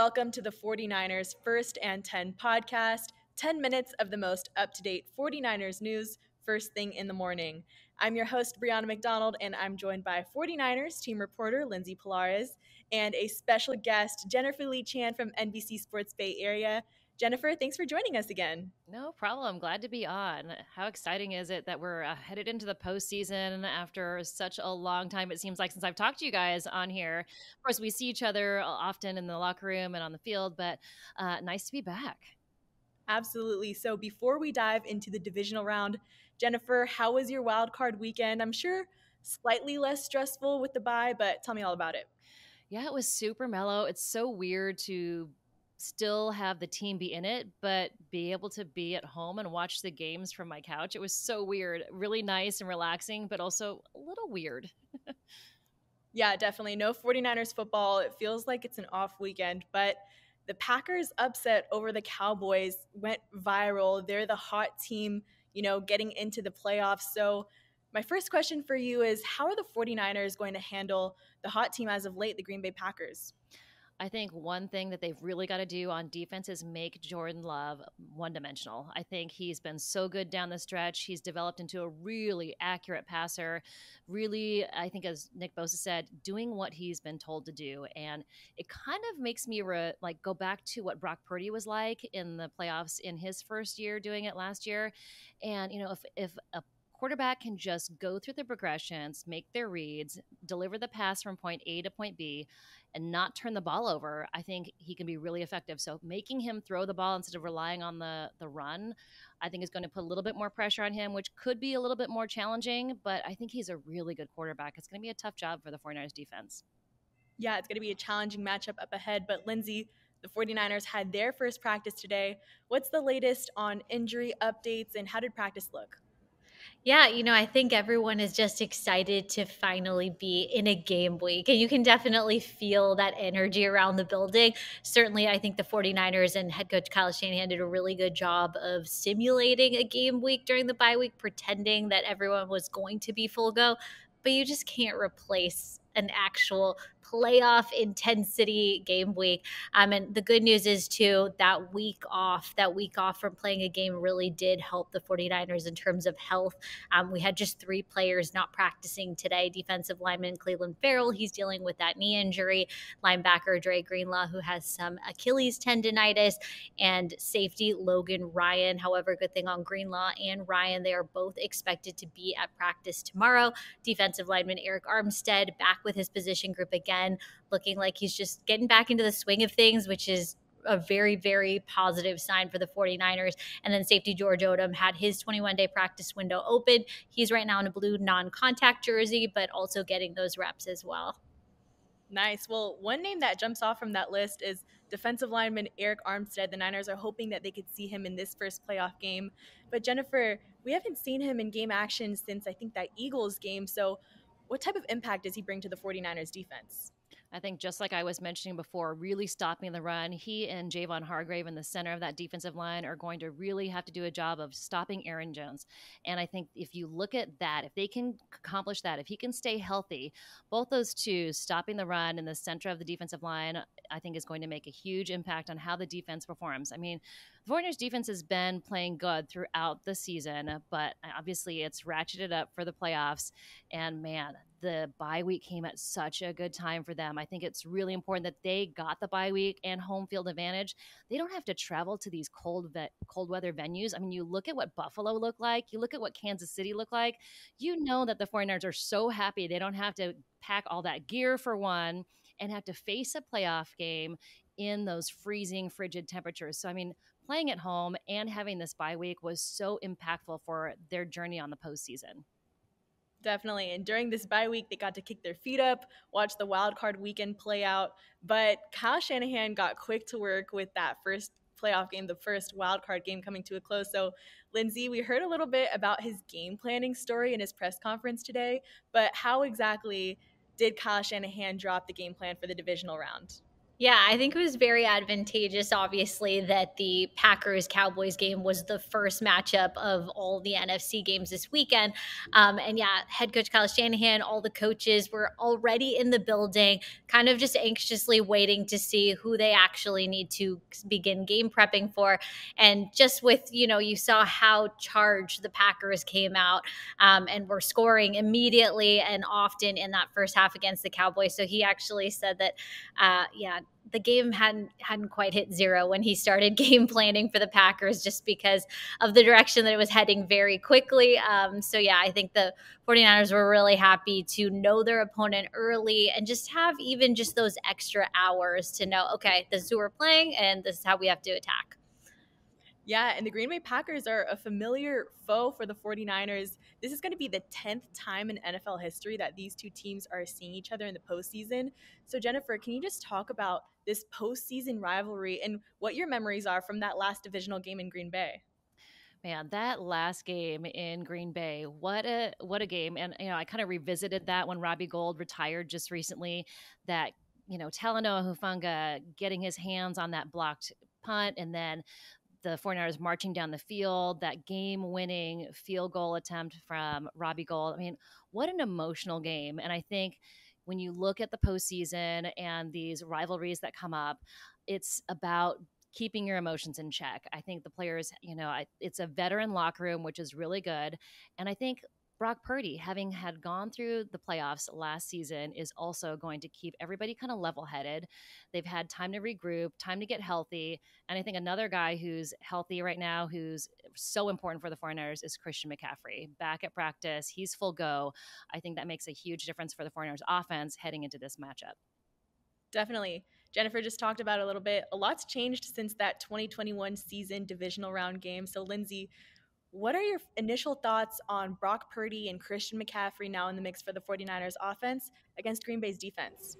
welcome to the 49ers First and 10 podcast, 10 minutes of the most up-to-date 49ers news first thing in the morning. I'm your host, Brianna McDonald, and I'm joined by 49ers team reporter Lindsay Pilares and a special guest, Jennifer Lee Chan from NBC Sports Bay Area. Jennifer, thanks for joining us again. No problem. Glad to be on. How exciting is it that we're headed into the postseason after such a long time, it seems like, since I've talked to you guys on here. Of course, we see each other often in the locker room and on the field, but nice to be back. Absolutely. So before we dive into the divisional round, Jennifer, how was your wild card weekend? I'm sure slightly less stressful with the bye, but tell me all about it. Yeah, it was super mellow. It's so weird to still have the team be in it, but be able to be at home and watch the games from my couch. It was so weird. Really nice and relaxing, but also a little weird. Yeah, definitely. No 49ers football. It feels like it's an off weekend, but the Packers upset over the Cowboys went viral. They're the hot team, getting into the playoffs. So my first question for you is, how are the 49ers going to handle the hot team as of late, the Green Bay Packers? I think one thing that they've really got to do on defense is make Jordan Love one-dimensional. I think he's been so good down the stretch. He's developed into a really accurate passer. Really, I think, as Nick Bosa said, doing what he's been told to do. And it kind of makes me go back to what Brock Purdy was like in the playoffs in his first year doing it last year. And, if a quarterback can just go through the progressions, make their reads, deliver the pass from point A to point B, and not turn the ball over, I think he can be really effective. So making him throw the ball instead of relying on the run, I think is going to put a little bit more pressure on him, which could be a little bit more challenging, but I think he's a really good quarterback. It's going to be a tough job for the 49ers defense. Yeah, it's going to be a challenging matchup up ahead. But Lindsay, the 49ers had their first practice today. What's the latest on injury updates and how did practice look? Yeah, I think everyone is just excited to finally be in a game week. And you can definitely feel that energy around the building. Certainly, I think the 49ers and head coach Kyle Shanahan did a really good job of simulating a game week during the bye week, pretending that everyone was going to be full go. But you just can't replace an actual playoff intensity game week. And the good news is, too, that week off from playing a game really did help the 49ers in terms of health. We had just 3 players not practicing today. Defensive lineman Cleveland Farrell, he's dealing with that knee injury. Linebacker Dre Greenlaw, who has some Achilles tendonitis. And safety Logan Ryan. However, good thing on Greenlaw and Ryan, they are both expected to be at practice tomorrow. Defensive lineman Arik Armstead back with his position group again, looking like he's just getting back into the swing of things, which is a very, very positive sign for the 49ers. And then safety George Odom had his 21-day practice window open. He's right now in a blue non-contact jersey, but also getting those reps as well. Nice. Well, one name that jumps off from that list is defensive lineman Arik Armstead. The Niners are hoping that they could see him in this first playoff game. But Jennifer, we haven't seen him in game action since I think that Eagles game. So what type of impact does he bring to the 49ers defense? I think, just like I was mentioning before, really stopping the run. He and Javon Hargrave in the center of that defensive line are going to really have to do a job of stopping Aaron Jones. And I think if you look at that, if they can accomplish that, if he can stay healthy, both those two, stopping the run in the center of the defensive line, I think is going to make a huge impact on how the defense performs. I mean, the 49ers defense has been playing good throughout the season, but obviously it's ratcheted up for the playoffs. And man, the bye week came at such a good time for them. I think it's really important that they got the bye week and home field advantage. They don't have to travel to these cold weather venues. I mean, you look at what Buffalo looked like, you look at what Kansas City looked like, you know that the 49ers are so happy they don't have to pack all that gear for one and have to face a playoff game in those freezing, frigid temperatures. So, I mean, playing at home and having this bye week was so impactful for their journey on the postseason. Definitely. And during this bye week, they got to kick their feet up, watch the wild card weekend play out. But Kyle Shanahan got quick to work with that first playoff game, the first wild card game coming to a close. So, Lindsay, we heard a little bit about his game planning story in his press conference today, but how exactly did Kyle Shanahan drop the game plan for the divisional round? Yeah, I think it was very advantageous, obviously, that the Packers Cowboys game was the first matchup of all the NFC games this weekend. And yeah, head coach Kyle Shanahan, all the coaches were already in the building, kind of just anxiously waiting to see who they actually need to begin game prepping for. And just with, you saw how charged the Packers came out and were scoring immediately and often in that first half against the Cowboys. So he actually said that, yeah, the game hadn't quite hit zero when he started game planning for the Packers, just because of the direction that it was heading very quickly. So yeah, I think the 49ers were really happy to know their opponent early and just have even just those extra hours to know, okay, this is who we're playing and this is how we have to attack. Yeah, and the Green Bay Packers are a familiar foe for the 49ers. This is going to be the 10th time in NFL history that these two teams are seeing each other in the postseason. So, Jennifer, can you just talk about this postseason rivalry and what your memories are from that last divisional game in Green Bay? Man, that last game in Green Bay, what a game. And I kind of revisited that when Robbie Gould retired just recently, that Talanoa Hufanga getting his hands on that blocked punt, and then the 49ers marching down the field, that game-winning field goal attempt from Robbie Gould. I mean, what an emotional game. And I think when you look at the postseason and these rivalries that come up, it's about keeping your emotions in check. I think the players, it's a veteran locker room, which is really good. And I think Brock Purdy, having had gone through the playoffs last season, is also going to keep everybody kind of level headed. They've had time to regroup, time to get healthy. And I think another guy who's healthy right now, who's so important for the 49ers, is Christian McCaffrey. Back at practice, he's full go. I think that makes a huge difference for the 49ers offense heading into this matchup. Definitely. Jennifer just talked about it a little bit. A lot's changed since that 2021 season divisional round game. So, Lindsay, what are your initial thoughts on Brock Purdy and Christian McCaffrey now in the mix for the 49ers offense against Green Bay's defense?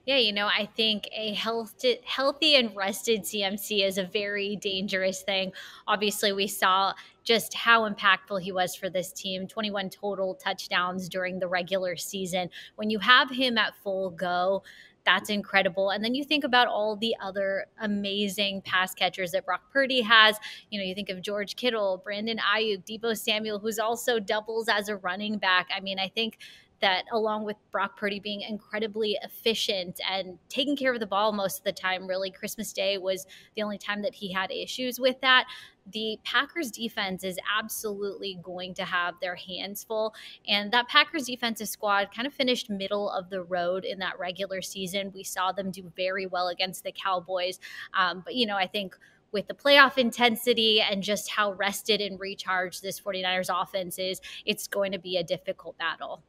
Yeah, I think a healthy and rested CMC is a very dangerous thing. Obviously, we saw just how impactful he was for this team, 21 total touchdowns during the regular season. When you have him at full go, that's incredible. And then you think about all the other amazing pass catchers that Brock Purdy has. You think of George Kittle, Brandon Ayuk, Deebo Samuel, who's also doubles as a running back. I mean, I think that along with Brock Purdy being incredibly efficient and taking care of the ball most of the time, really, Christmas Day was the only time that he had issues with that. The Packers defense is absolutely going to have their hands full. And that Packers defensive squad kind of finished middle of the road in that regular season. We saw them do very well against the Cowboys. But I think with the playoff intensity and just how rested and recharged this 49ers offense is, it's going to be a difficult battle.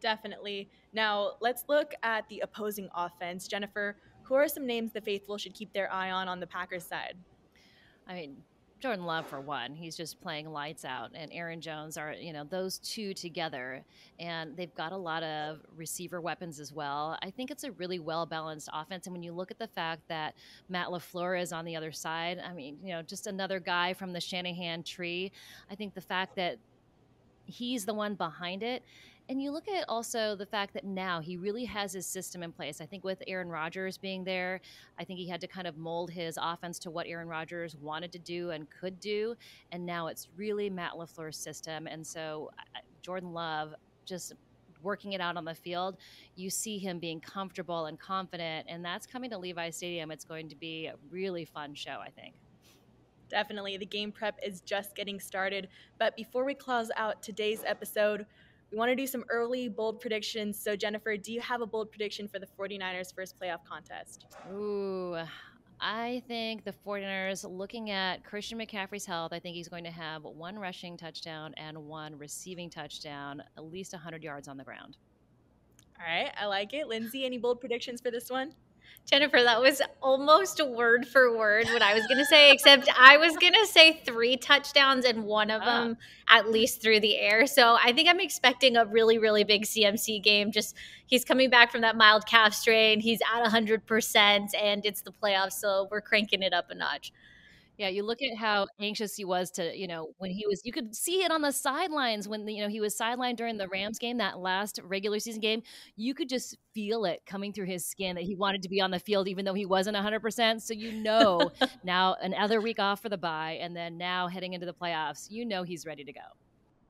Definitely. Now, let's look at the opposing offense. Jennifer, who are some names the faithful should keep their eye on the Packers side? I mean, Jordan Love, for one, he's just playing lights out, and Aaron Jones are, those two together, and they've got a lot of receiver weapons as well. I think it's a really well balanced offense. And when you look at the fact that Matt LaFleur is on the other side, I mean, just another guy from the Shanahan tree. I think the fact that he's the one behind it. And you look at also the fact that now he really has his system in place. I think with Aaron Rodgers being there, I think he had to kind of mold his offense to what Aaron Rodgers wanted to do and could do. And now it's really Matt LaFleur's system. And so Jordan Love just working it out on the field, you see him being comfortable and confident. And that's coming to Levi Stadium. It's going to be a really fun show, I think. Definitely. The game prep is just getting started. But before we close out today's episode, we want to do some early bold predictions. So, Jennifer, do you have a bold prediction for the 49ers' first playoff contest? Ooh, I think the 49ers, looking at Christian McCaffrey's health, I think he's going to have one rushing touchdown and one receiving touchdown, at least 100 yards on the ground. All right, I like it. Lindsay, any bold predictions for this one? Jennifer, that was almost word for word what I was going to say, except I was going to say 3 touchdowns and one of them at least through the air. So I think I'm expecting a really, really big CMC game. Just he's coming back from that mild calf strain. He's at 100% and it's the playoffs. So we're cranking it up a notch. Yeah, you look at how anxious he was to, when you could see it on the sidelines when, he was sidelined during the Rams game, that last regular season game. You could just feel it coming through his skin that he wanted to be on the field, even though he wasn't 100%. So, now another week off for the bye, and then now heading into the playoffs, he's ready to go.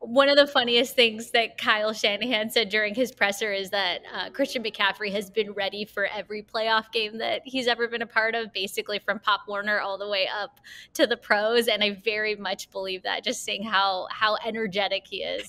One of the funniest things that Kyle Shanahan said during his presser is that Christian McCaffrey has been ready for every playoff game that he's ever been a part of, basically from Pop Warner all the way up to the pros. And I very much believe that, just seeing how energetic he is.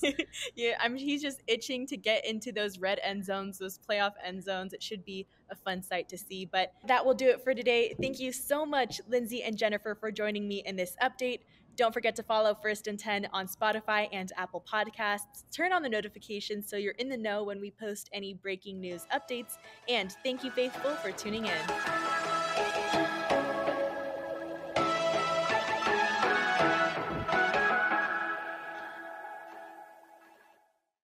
Yeah, he's just itching to get into those red end zones, those playoff end zones. It should be a fun sight to see. But that will do it for today. Thank you so much, Lindsay and Jennifer, for joining me in this update. Don't forget to follow First and 10 on Spotify and Apple Podcasts. Turn on the notifications so you're in the know when we post any breaking news updates. And thank you, Faithful, for tuning in.